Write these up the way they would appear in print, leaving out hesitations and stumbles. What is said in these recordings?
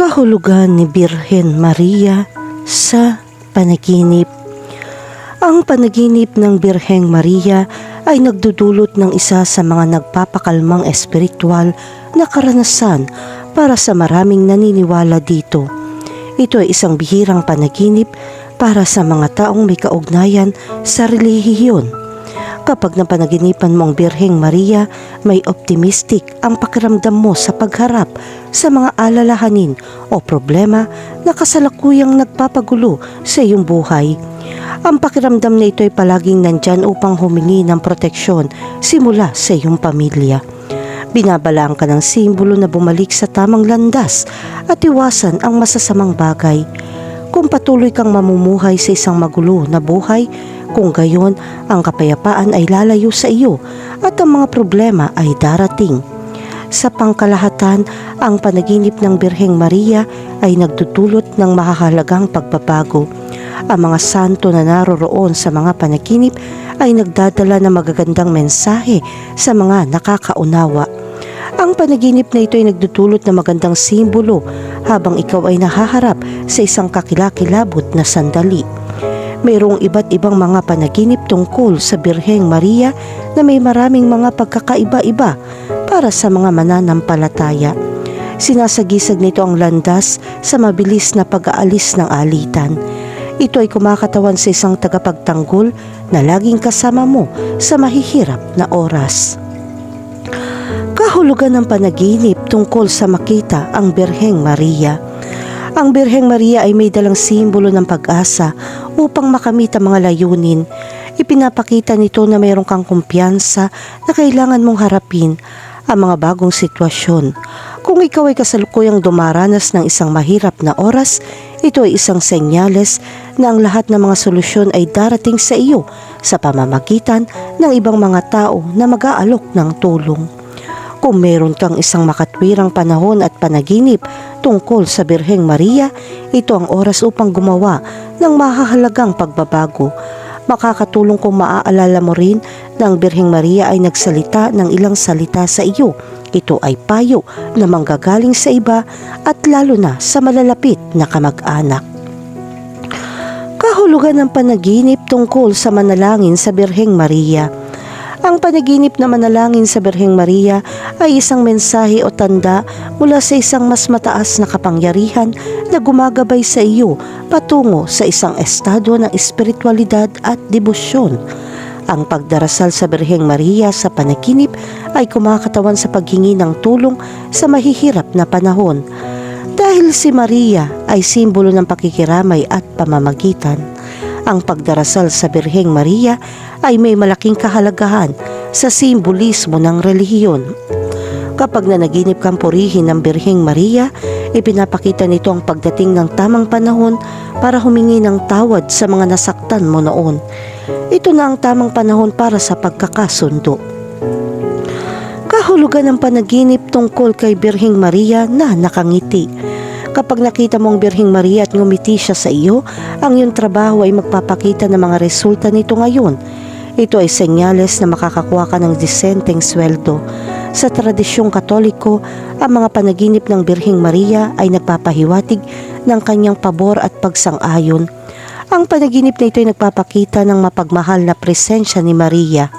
Kahulugan ni Birhen Maria sa panaginip. Ang panaginip ng Birheng Maria ay nagdudulot ng isa sa mga nagpapakalmang espiritual na karanasan para sa maraming naniniwala dito. Ito ay isang bihirang panaginip para sa mga taong may kaugnayan sa relihiyon. Kapag napanaginipan mo ang Birheng Maria, may optimistic ang pakiramdam mo sa pagharap sa mga alalahanin o problema na kasalukuyang nagpapagulo sa iyong buhay. Ang pakiramdam na ito ay palaging nandyan upang humingi ng proteksyon simula sa iyong pamilya. Binabalaan ka ng simbolo na bumalik sa tamang landas at iwasan ang masasamang bagay. Kung patuloy kang mamumuhay sa isang magulo na buhay, kung gayon ang kapayapaan ay lalayo sa iyo at ang mga problema ay darating. Sa pangkalahatan, ang panaginip ng Birheng Maria ay nagdudulot ng mahahalagang pagbabago. Ang mga santo na naroroon sa mga panaginip ay nagdadala ng magagandang mensahe sa mga nakakaunawa. Ang panaginip na ito ay nagdudulot ng magandang simbolo habang ikaw ay nahaharap sa isang kakilakilabot na sandali. Mayroong iba't ibang mga panaginip tungkol sa Birheng Maria na may maraming mga pagkakaiba-iba para sa mga mananampalataya. Sinasagisag nito ang landas sa mabilis na pag-aalis ng alitan. Ito ay kumakatawan sa isang tagapagtanggol na laging kasama mo sa mahihirap na oras. Kahulugan ng panaginip tungkol sa makita ang Birheng Maria. Ang Birheng Maria ay may dalang simbolo ng pag-asa upang makamit ang mga layunin. Ipinapakita nito na mayroon kang kumpiyansa na kailangan mong harapin ang mga bagong sitwasyon. Kung ikaw ay kasalukuyang dumaranas ng isang mahirap na oras, ito ay isang senyales na ang lahat ng mga solusyon ay darating sa iyo sa pamamagitan ng ibang mga tao na mag-aalok ng tulong. Kung meron kang isang makatwirang panahon at panaginip tungkol sa Birheng Maria, ito ang oras upang gumawa ng mahahalagang pagbabago. Makakatulong kung maaalala mo rin na ang Birheng Maria ay nagsalita ng ilang salita sa iyo. Ito ay payo na manggagaling sa iba at lalo na sa malalapit na kamag-anak. Kahulugan ng panaginip tungkol sa manalangin sa Birheng Maria. Ang panaginip na manalangin sa Birheng Maria ay isang mensahe o tanda mula sa isang mas mataas na kapangyarihan na gumagabay sa iyo patungo sa isang estado ng espiritualidad at debosyon. Ang pagdarasal sa Birheng Maria sa panaginip ay kumakatawan sa paghingi ng tulong sa mahihirap na panahon. Dahil si Maria ay simbolo ng pakikiramay at pamamagitan, ang pagdarasal sa Birheng Maria ay may malaking kahalagahan sa simbolismo ng relihiyon. Kapag nanaginip kang purihin ng Birheng Maria, ipinapakita nito ang pagdating ng tamang panahon para humingi ng tawad sa mga nasaktan mo noon. Ito na ang tamang panahon para sa pagkakasundo. Kahulugan ng panaginip tungkol kay Birheng Maria na nakangiti. Kapag nakita mo ang Birheng Maria at ngumiti siya sa iyo, ang iyong trabaho ay magpapakita ng mga resulta nito ngayon. Ito ay senyales na makakakuha ka ng disenteng sweldo. Sa tradisyong Katoliko, ang mga panaginip ng Birheng Maria ay nagpapahiwatig ng kanyang pabor at pagsang-ayon. Ang panaginip na ito ay nagpapakita ng mapagmahal na presensya ni Maria.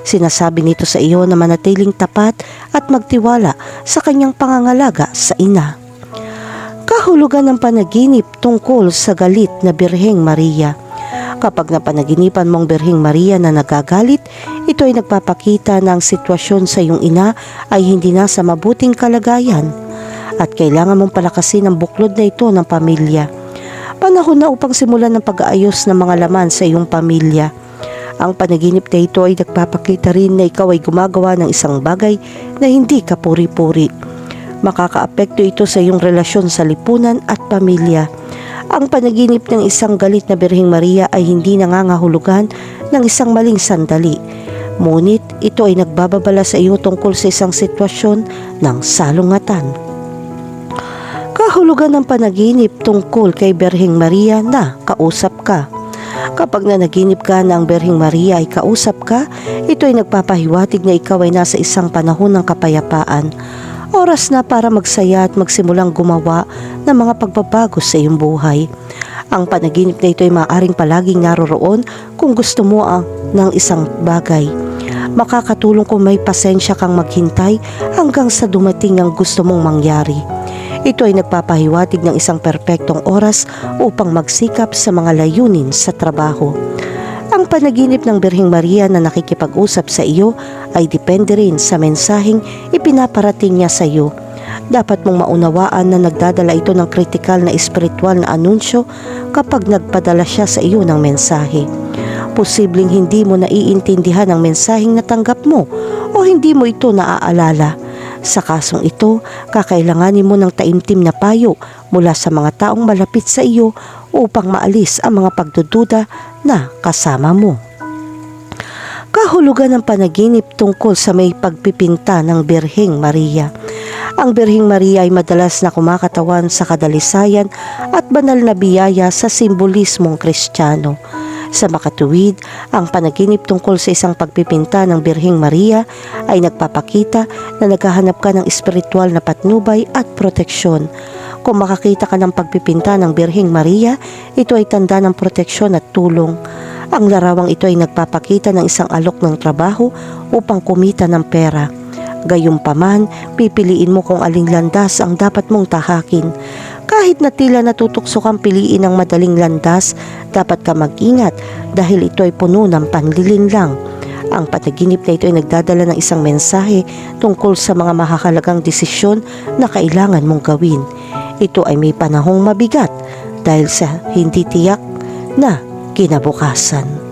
Sinasabi nito sa iyo na manatiling tapat at magtiwala sa kanyang pangangalaga sa ina. Kahulugan ng panaginip tungkol sa galit na Birheng Maria. Kapag napanaginipan mong Birheng Maria na nagagalit, ito ay nagpapakita na ang sitwasyon sa iyong ina ay hindi na sa mabuting kalagayan at kailangan mong palakasin ang buklod na ito ng pamilya. Panahon na upang simulan ng pag-aayos ng mga laman sa iyong pamilya. Ang panaginip na ito ay nagpapakita rin na ikaw ay gumagawa ng isang bagay na hindi kapuri-puri. Makakaapekto ito sa iyong relasyon sa lipunan at pamilya. Ang panaginip ng isang galit na Birheng Maria ay hindi nangangahulugan ng isang maling sandali. Ngunit ito ay nagbababala sa iyo tungkol sa isang sitwasyon ng salungatan. Kahulugan ng panaginip tungkol kay Birheng Maria na kausap ka. Kapag nanaginip ka na ang Birheng Maria ay kausap ka, ito ay nagpapahiwatig na ikaw ay nasa isang panahon ng kapayapaan. Oras na para magsaya at magsimulang gumawa ng mga pagbabago sa iyong buhay. Ang panaginip na ito ay maaaring palaging naroroon kung gusto mo ng isang bagay. Makakatulong kung may pasensya kang maghintay hanggang sa dumating ang gusto mong mangyari. Ito ay nagpapahiwatig ng isang perpektong oras upang magsikap sa mga layunin sa trabaho. Ang panaginip ng Birheng Maria na nakikipag-usap sa iyo ay depende rin sa mensaheng ipinaparating niya sa iyo. Dapat mong maunawaan na nagdadala ito ng kritikal na espiritual na anunsyo kapag nagpadala siya sa iyo ng mensahe. Posibleng hindi mo naiintindihan ang mensaheng natanggap mo o hindi mo ito naaalala. Sa kasong ito, kakailanganin mo ng taimtim na payo mula sa mga taong malapit sa iyo upang maalis ang mga pagdududa na kasama mo. Kahulugan ng panaginip tungkol sa may pagpipinta ng Birheng Maria. Ang Birheng Maria ay madalas na kumakatawan sa kadalisayan at banal na biyaya sa simbolismong Kristiyano. Sa makatuwid, ang panaginip tungkol sa isang pagpipinta ng Birheng Maria ay nagpapakita na naghahanap ka ng espiritual na patnubay at proteksyon. Kung makakita ka ng pagpipinta ng Birheng Maria, ito ay tanda ng proteksyon at tulong. Ang larawang ito ay nagpapakita ng isang alok ng trabaho upang kumita ng pera. Gayunpaman, pipiliin mo kung aling landas ang dapat mong tahakin. Kahit na tila natutukso kang piliin ang madaling landas, dapat ka mag-ingat dahil ito ay puno ng panlilinlang. Ang panaginip na ito ay nagdadala ng isang mensahe tungkol sa mga mahahalagang desisyon na kailangan mong gawin. Ito ay may panahong mabigat dahil sa hindi tiyak na kinabukasan.